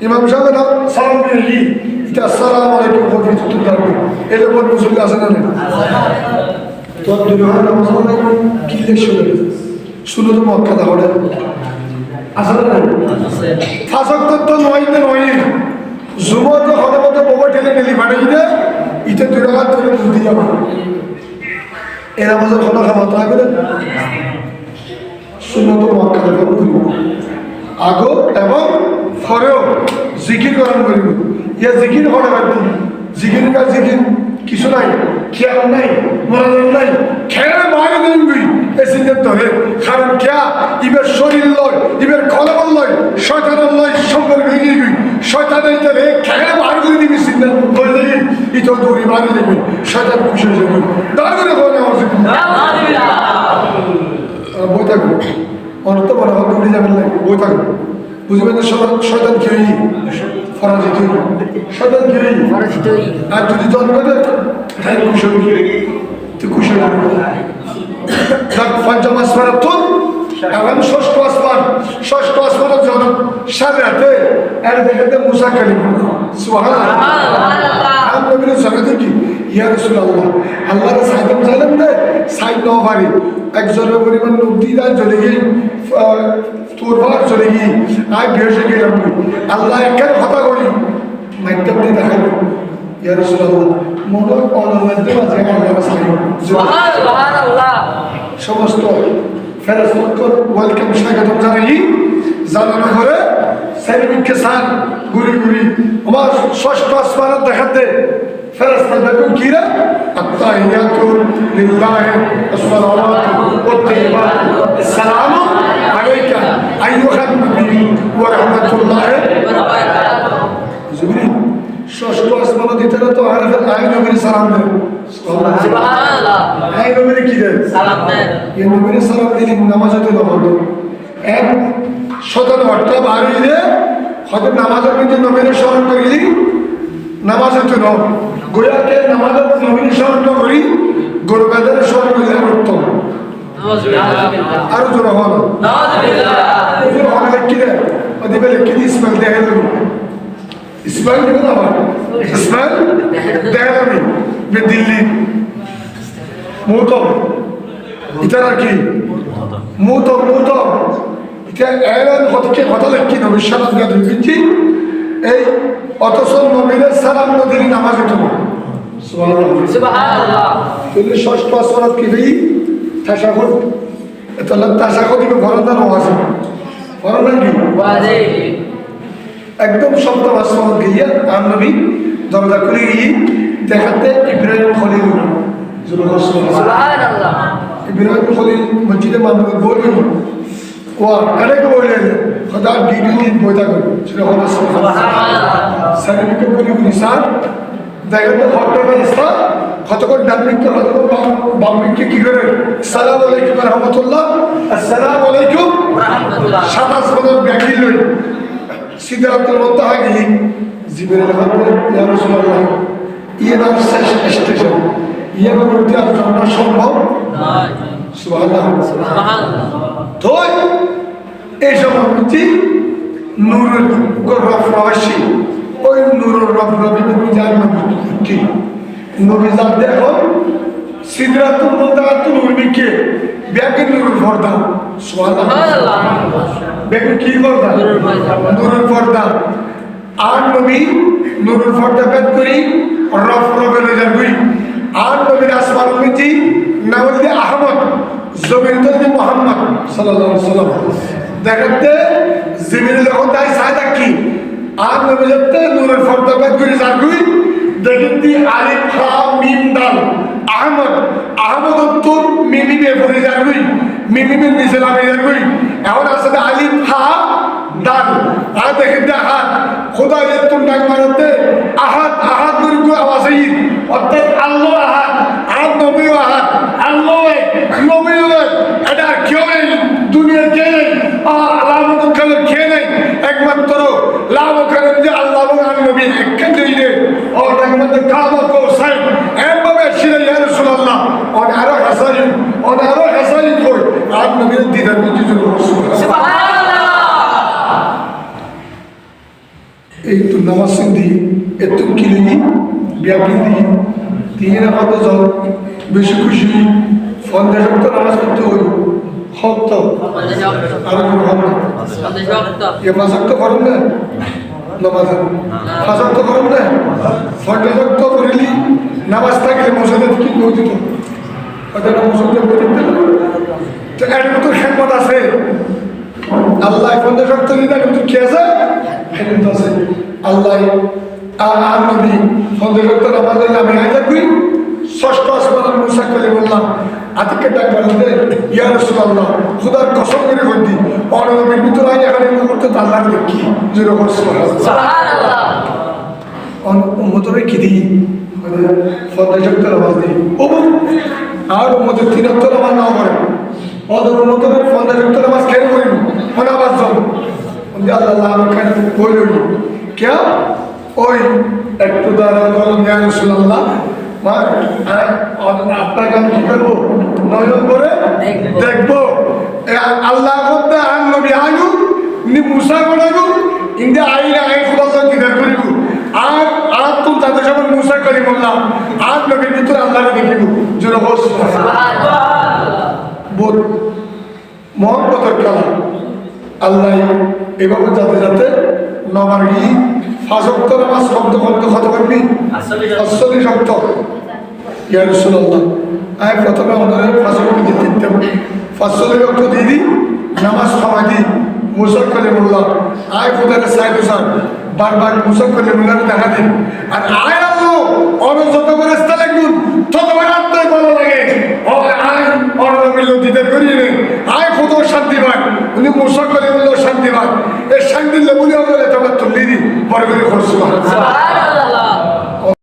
ইমাম সাহেব সালাম দিয়ে এটা আসসালামু আলাইকুম কবি তুই দাঁড়াবো এটা বল মুসল্লি আছে না তো দুই হয় নামাজ পড়ে কি লেখছো শুনো তো মক্কা দাওড়ে আসলে না ফাসক তো নয়তে নয় যুবক হঠাৎ বড় ঠেলে ঠেলি ফাটাই দে ইতে দুই রাত ধরে বুদ্ধি যাবে এরা আমাদের কোনো ক্ষমতা হবে না শুনো তো মক্কা দাওড়ে আগো এবং পরেও জিকির করান করিব ইয়া জিকির করা লাগবে জিকির কাজ জিকির কিছু নাই খেয়াল নাই মনোযোগ নাই খেয়াল বাইরে দিবি এই চিন্তার ধরে কারণ খেয়া ইবের শরীর লয় ইবের কলবল লয় শয়তানের লয় সম্পর্ক ভেঙে দিবি শয়তানের ধরে খেয়াল বাইরে করে দিবি চিন্তা করে দিবি ইতো দৌড়ি বাইরে দিবি শয়তান খুশি হয়ে যাবি দাঁড় করে বলে আমার বই থাকবো অনন্ত বড় হবে উঠে যাবেন না বই থাকবো বুঝবেন না শয়তান খেয়ে ফরাজিত শয়তান খেয়ে আর যদি জন্ম দেয় তাই খুশি হবে তুই খুশি হবে পঞ্চম আসমানের তোর এখন ষষ্ঠ আসমানের জন্ম সাড়ে রাতে এর দেখাতে মুসা কালিম সুবহানাল্লাহ নবীর সাথে কি ইয়া রাসূলুল্লাহ আল্লাহর সাইদাম জানেন না সাইদ নাও পারি একজনের পরিমাণ লোক দিদার চলে গিয়ে তোর ভাগ চলে গিয়ে আর বেহেশে গেলাম আল্লাহ একের কথা করি মাধ্যম দিয়ে দেখাবো ইয়া রাসূলুল্লাহ মনে অনমাধ্যম আছে আল্লাহর সাইদ সুবহানাল্লাহ সমস্ত ফেরেশতাকে ওয়েলকাম স্বাগতম জানাই জানানো করে সাইবিনকে সান গুরি গুরি আমার ষষ্ঠ আসমানের দেখাতে ফেরেশতা দেখুন কি রে আত্তাহিয়াতু লিল্লাহি আসসালাতু ওয়াত-তাইয়্যিবাতু আসসালামু আলাইকা আইয়ুহান নবী ওয়া রাহমাতুল্লাহি ওয়া বারাকাতুহু জিবরিল ষষ্ঠ আসমানে দিতে তো আয় নবীর সালাম দেন সুবহানাল্লাহ আয় নবীর কি দেন সালাম দেন এই নবীর সালাম দিলে নামাজে তো নবদ এক শতন ওয়াক্ত বাড়িয়ে হয়তো নামাজের মধ্যে নবীর স্মরণ করিলি নামাজে তো নব গোয়াকে নামাজের নবীর স্মরণ করি গোরবাদের স্মরণ করিলে উত্তম আরো জোর হল কি রে ওদিকে লিখি ইসমাইল দেখে দেবো ইসমাইল দেখে দেবো ইসমাইল দেখে দেবি দিল্লি মুহূর্তম ইটার আর কি মুহূর্তম এটা এর কথা লিখি নবীর সালাম দিয়ে দিচ্ছি এই অথচ নবীর সালাম নদীর নামাজে তো সুবহানাল্লাহ তুমি ষষ্ঠ আসমানত কি দেই তাশাহুদ এটা তাশাহুদ দিবে ফরমান ওয়াজিব ফরমান কি ওয়াজিব একদম সপ্তম আসমানত গিয়ে আর নবী দরজা খুলে গিয়ে দেখাতে ইব্রাহিম খলিল সুবহানাল্লাহ ইব্রাহিম খলিল মসজিদে মানবে বলবেন ওয়া আরেক বললেন খোদা ডিগ্রি বইতা করে সেটা হলো সুবহানাল্লাহ সার্টিফিকেট করে নিসার দেখতে ফটো বেস্তা কতক্ষণ ডানমিকে বামমিকে কি করে আসসালামু আলাইকুম ওয়া রাহমাতুল্লাহ আসসালামু আলাইকুম ওয়া রাহমাতুল্লাহ 27 বছর ব্যাগি লই সিদরাতুল মুনতাহা গিয়ে জিবরিল বললেন ইয়া রাসূলুল্লাহ ইয়ে নাম শেষ স্টেশন ইয়ে মধ্যে আর জানা সম্ভব নয় সুবহানাল্লাহ তো এই সময় নূরের রব রহস্য ওই নূরের রব নবী জান কি নবী জান দেখো সিদরাতুল মুনতাহাতুল উলমিকে ব্যাগে নূরের পর্দা সুবহানাল্লাহ ব্যাগে কি পর্দা নূরের পর্দা আর নবী নূরের পর্দা বেদ করি রব রবের যাবি আর নবীর আসমান উম্মতি নাওলি আহমদ জমিরুদ্দিন মুহাম্মদ সাল্লাল্লাহু আলাইহি ওয়াসাল্লাম দেখাতে জিবরিল যখন তাই সাদা কি আর নবীতে নূরের পর্দা বেদ করে যাবি দেখি আলিফ হা মিম দাল আহমদ তোর মিমিমে পড়ে যাবি মিমিমের নিচে নামে যাবি এখন আসলে আলিফ হা দাল আর দেখি আহাদ খোদা তোর ডাক মারতে আহাদ করে আওয়াজ এই অর্থাৎ আল্লাহ আহাদ নবীও আহাদ আল্লাহ নবীও এটা কেউ নেই দুনিয়ার কে নেই লাভ কালের খেয়ে নেই একমাত্র লাভ করেন যে আল্লাহ আর নবী একখানে और একমাত্র কাবা কো সাইড এমভাবে ছিল ইয়া রাসূলুল্লাহ और আরো হাসাইন কই আর নবীর দিদার কিছু সুবহানাল্লাহ এই তো নামাজ সিন্ধি এত কিলি ব্যাগিন্দি তিন কত জন বেশি খুশি সন্ধ্যা শক্ত নামাজ পড়তে হইব শক্ত আর কোনো হবে এ মাসাক্ত করুন না নামাজ ফাঁসাক্ত করুন না সন্ধ্যা শক্ত করিলি নামাজ থাকলে মসজিদে কি বই দিত ওটা মসজিদে বই দিতে তো এর মতো খেদমত আছে আল্লাহ সন্ধ্যা শক্ত দিতে কিন্তু কি আছে খেদমত আছে আল্লাহ আর নবী সন্ধ্যা শক্ত নামাজের নামে আইলা করি ষষ্ঠ আসমানের মুসা কালিমুল্লাহ আতিকে ডাক বাড়াতে ইয়া রাসূলুল্লাহ খোদার কসম করে বলতি অনবীর ভিতরে এখানে মুহূর্তে আল্লাহ দেখি যেরকম সুবহানাল্লাহ উম্মতরে কি দিই সন্ধ্যা শক্ত নামাজ দিই আর উম্মতের তিনত্ব নামাজ না করে ওদের উম্মতের সন্ধ্যা শক্ত নামাজ কেন করিব মনে আবার যাও আল্লাহ আমার কেন বই রইল কে ওই একটু দ্বারা বলেন ইয়া রাসূলুল্লাহ আপনাকে আমি কি করবো নয়ন করে দেখবো আল্লাহ করতে আন নবী আয়ু নি মুসা করাগু ইন্দে আইনা আই খুদাল্লাহ দিদার করিব আর আর তো তাদের সব মুসা করি বললাম আর নবীর ভিতরে আল্লাহকে দেখিব জোরে বল সুবহানাল্লাহ বল মহব্বতের কালা আল্লাহ এভাবে যাতে যাতে নমারি ফাজক্ত নামাজ শব্দ শব্দ কত করবি আসলে শব্দ ইয়া রাসূলুল্লাহ আয় প্রথমে ওনারে ফাজক্ত দিতে ফাজলে রক্ত দিদি নামাজ সমাধি মুসা কালিমুল্লাহ আয় খোদার সাইদে স্যার বারবার মুসা কালিমুল্লাহ দেখা দিন আর আয় আল্লাহ অন যত করে রাস্তা লাগুন তত করে আত্মায় ভালো লাগে ও আয় অনবিল দিতে করিয়ে নে আয় খোদার শান্তি পায় উনি মুসা কালিমুল্লাহ শান্তি পায় এই শান্তি লেবুলি আমরা তোমার তুলি দি বড় করে করছো